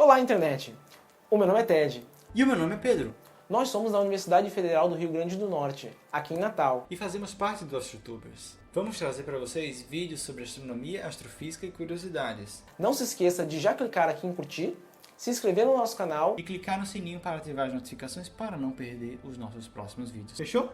Olá, internet! O meu nome é Ted. E o meu nome é Pedro. Nós somos da Universidade Federal do Rio Grande do Norte, aqui em Natal. E fazemos parte dos AstroTubers. Vamos trazer para vocês vídeos sobre astronomia, astrofísica e curiosidades. Não se esqueça de já clicar aqui em curtir, se inscrever no nosso canal E clicar no sininho para ativar as notificações para não perder os nossos próximos vídeos. Fechou?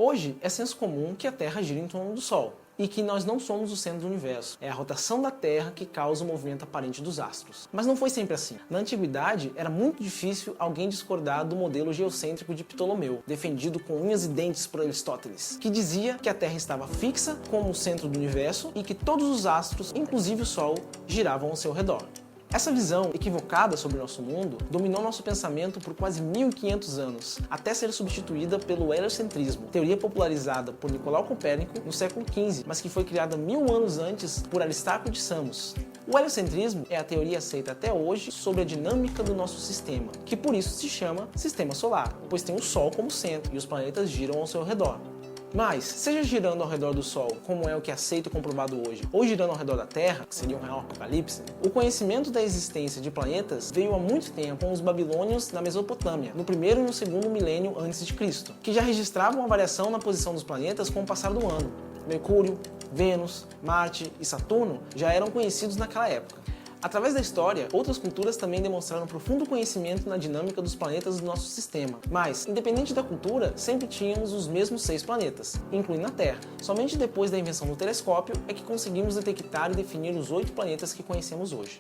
Hoje, é senso comum que a Terra gira em torno do Sol e que nós não somos o centro do universo. É a rotação da Terra que causa o movimento aparente dos astros. Mas não foi sempre assim. Na antiguidade, era muito difícil alguém discordar do modelo geocêntrico de Ptolomeu, defendido com unhas e dentes por Aristóteles, que dizia que a Terra estava fixa como o centro do universo e que todos os astros, inclusive o Sol, giravam ao seu redor. Essa visão equivocada sobre o nosso mundo dominou nosso pensamento por quase 1500 anos, até ser substituída pelo heliocentrismo, teoria popularizada por Nicolau Copérnico no século XV, mas que foi criada 1000 anos antes por Aristarco de Samos. O heliocentrismo é a teoria aceita até hoje sobre a dinâmica do nosso sistema, que por isso se chama Sistema Solar, pois tem o Sol como centro e os planetas giram ao seu redor. Mas, seja girando ao redor do Sol, como é o que é aceito e comprovado hoje, ou girando ao redor da Terra, que seria um real apocalipse, o conhecimento da existência de planetas veio há muito tempo com os babilônios na Mesopotâmia, no primeiro e no segundo milênio antes de Cristo, que já registravam a variação na posição dos planetas com o passar do ano. Mercúrio, Vênus, Marte e Saturno já eram conhecidos naquela época. Através da história, outras culturas também demonstraram profundo conhecimento na dinâmica dos planetas do nosso sistema. Mas, independente da cultura, sempre tínhamos os mesmos 6 planetas, incluindo a Terra. Somente depois da invenção do telescópio é que conseguimos detectar e definir os 8 planetas que conhecemos hoje.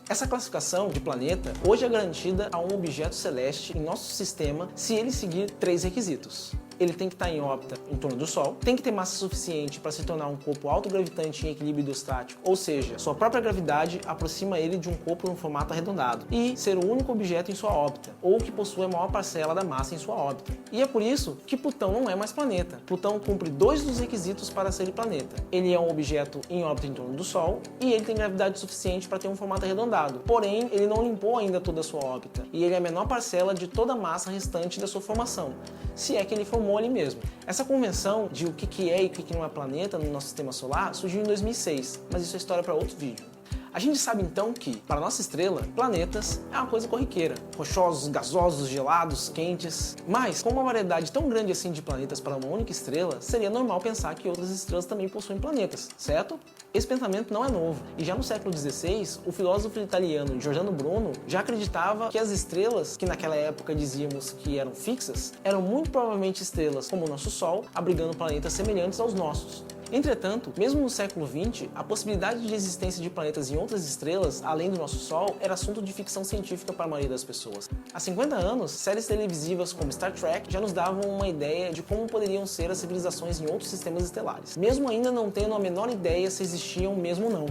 Essa classificação de planeta hoje é garantida a um objeto celeste em nosso sistema se ele seguir 3 requisitos. Ele tem que estar em órbita em torno do Sol, tem que ter massa suficiente para se tornar um corpo autogravitante em equilíbrio hidrostático, ou seja, sua própria gravidade aproxima ele de um corpo no formato arredondado, e ser o único objeto em sua órbita, ou que possui a maior parcela da massa em sua órbita. E é por isso que Plutão não é mais planeta. Plutão cumpre 2 dos requisitos para ser planeta. Ele é um objeto em órbita em torno do Sol, e ele tem gravidade suficiente para ter um formato arredondado. Porém, ele não limpou ainda toda a sua órbita, e ele é a menor parcela de toda a massa restante da sua formação, se é que ele formou ali mesmo. Essa convenção de o que é e o que não é planeta no nosso sistema solar surgiu em 2006, mas isso é história para outro vídeo. A gente sabe então que, para nossa estrela, planetas é uma coisa corriqueira. Rochosos, gasosos, gelados, quentes. Mas, com uma variedade tão grande assim de planetas para uma única estrela, seria normal pensar que outras estrelas também possuem planetas, certo? Esse pensamento não é novo, e já no século XVI, o filósofo italiano Giordano Bruno já acreditava que as estrelas, que naquela época dizíamos que eram fixas, eram muito provavelmente estrelas como o nosso Sol, abrigando planetas semelhantes aos nossos. Entretanto, mesmo no século XX, a possibilidade de existência de planetas em outras estrelas, além do nosso Sol, era assunto de ficção científica para a maioria das pessoas. Há 50 anos, séries televisivas como Star Trek já nos davam uma ideia de como poderiam ser as civilizações em outros sistemas estelares, mesmo ainda não tendo a menor ideia se existiam mesmo ou não.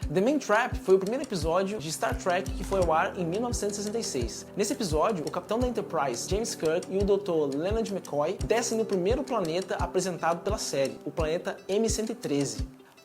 The Man Trap foi o primeiro episódio de Star Trek que foi ao ar em 1966. Nesse episódio, o capitão da Enterprise, James Kirk, e o Dr. Leonard McCoy descem no primeiro planeta apresentado pela série, o planeta M113.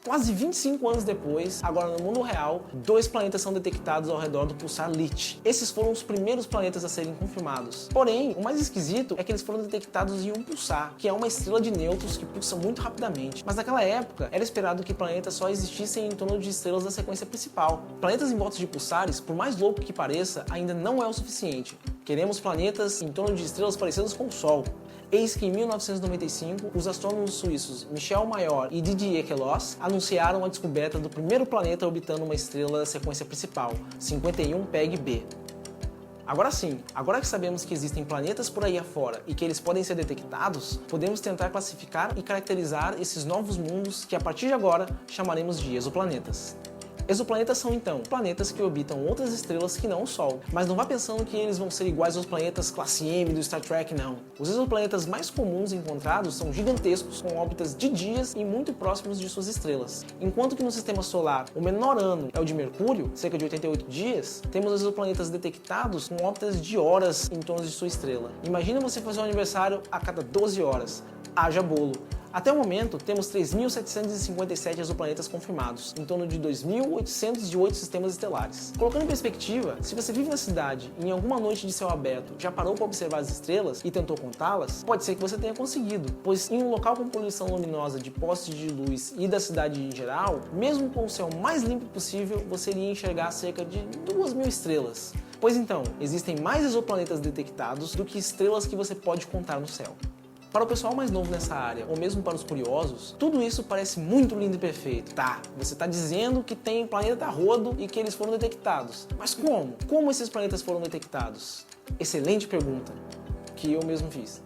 Quase 25 anos depois, agora no mundo real, 2 planetas são detectados ao redor do pulsar Lite. Esses foram os primeiros planetas a serem confirmados. Porém, o mais esquisito é que eles foram detectados em um pulsar, que é uma estrela de nêutrons que pulsa muito rapidamente. Mas naquela época, era esperado que planetas só existissem em torno de estrelas da sequência principal. Planetas em volta de pulsares, por mais louco que pareça, ainda não é o suficiente. Queremos planetas em torno de estrelas parecidas com o Sol. Eis que em 1995, os astrônomos suíços Michel Mayor e Didier Queloz anunciaram a descoberta do primeiro planeta orbitando uma estrela da sequência principal, 51 PEG-b. Agora sim, agora que sabemos que existem planetas por aí afora e que eles podem ser detectados, podemos tentar classificar e caracterizar esses novos mundos que a partir de agora chamaremos de exoplanetas. Exoplanetas são, então, planetas que orbitam outras estrelas que não o Sol. Mas não vá pensando que eles vão ser iguais aos planetas classe M do Star Trek, não. Os exoplanetas mais comuns encontrados são gigantescos, com órbitas de dias e muito próximos de suas estrelas. Enquanto que no Sistema Solar, o menor ano é o de Mercúrio, cerca de 88 dias, temos exoplanetas detectados com órbitas de horas em torno de sua estrela. Imagina você fazer um aniversário a cada 12 horas. haja bolo. Até o momento, temos 3.757 exoplanetas confirmados, em torno de 2.808 sistemas estelares. Colocando em perspectiva, se você vive na cidade e em alguma noite de céu aberto já parou para observar as estrelas e tentou contá-las, pode ser que você tenha conseguido, pois em um local com poluição luminosa de postes de luz e da cidade em geral, mesmo com o céu mais limpo possível, você iria enxergar cerca de 2.000 estrelas. Pois então, existem mais exoplanetas detectados do que estrelas que você pode contar no céu. Para o pessoal mais novo nessa área, ou mesmo para os curiosos, tudo isso parece muito lindo e perfeito. Tá, você está dizendo que tem planeta rodo e que eles foram detectados. Mas como? Como esses planetas foram detectados? Excelente pergunta, que eu mesmo fiz.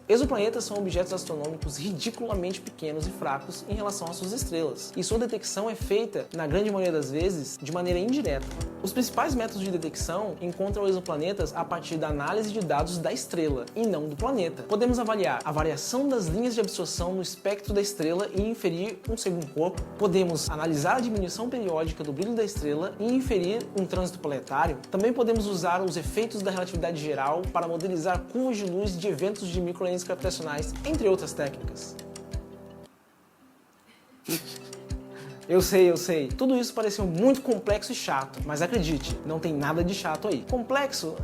Exoplanetas são objetos astronômicos ridiculamente pequenos e fracos em relação às suas estrelas, e sua detecção é feita, na grande maioria das vezes, de maneira indireta. Os principais métodos de detecção encontram exoplanetas a partir da análise de dados da estrela, e não do planeta. Podemos avaliar a variação das linhas de absorção no espectro da estrela e inferir um segundo corpo. Podemos analisar a diminuição periódica do brilho da estrela e inferir um trânsito planetário. Também podemos usar os efeitos da relatividade geral para modelizar curvas de luz de eventos de microlentes gravitacionais, entre outras técnicas. Eu sei. Tudo isso pareceu muito complexo e chato, mas acredite, não tem nada de chato aí. Complexo,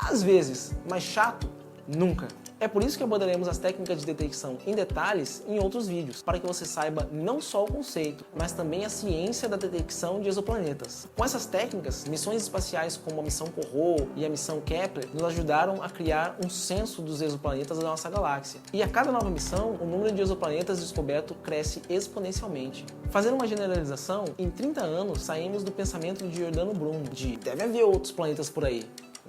às vezes, mas chato, nunca. É por isso que abordaremos as técnicas de detecção em detalhes em outros vídeos, para que você saiba não só o conceito, mas também a ciência da detecção de exoplanetas. Com essas técnicas, missões espaciais como a missão Corot e a missão Kepler nos ajudaram a criar um censo dos exoplanetas da nossa galáxia. E a cada nova missão, o número de exoplanetas descoberto cresce exponencialmente. Fazendo uma generalização, em 30 anos saímos do pensamento de Giordano Bruno, de deve haver outros planetas por aí,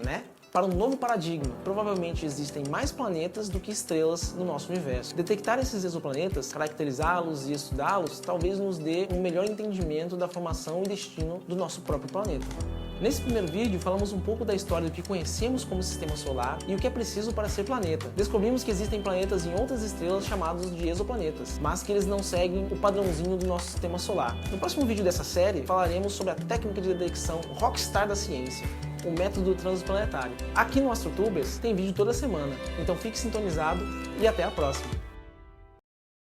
né? Para um novo paradigma, provavelmente existem mais planetas do que estrelas no nosso universo. Detectar esses exoplanetas, caracterizá-los e estudá-los talvez nos dê um melhor entendimento da formação e destino do nosso próprio planeta. Nesse primeiro vídeo, falamos um pouco da história do que conhecemos como Sistema Solar e o que é preciso para ser planeta. Descobrimos que existem planetas em outras estrelas chamados de exoplanetas, mas que eles não seguem o padrãozinho do nosso Sistema Solar. No próximo vídeo dessa série, falaremos sobre a técnica de detecção rockstar da ciência, o método transplanetário. Aqui no AstroTubers tem vídeo toda semana, então fique sintonizado e até a próxima!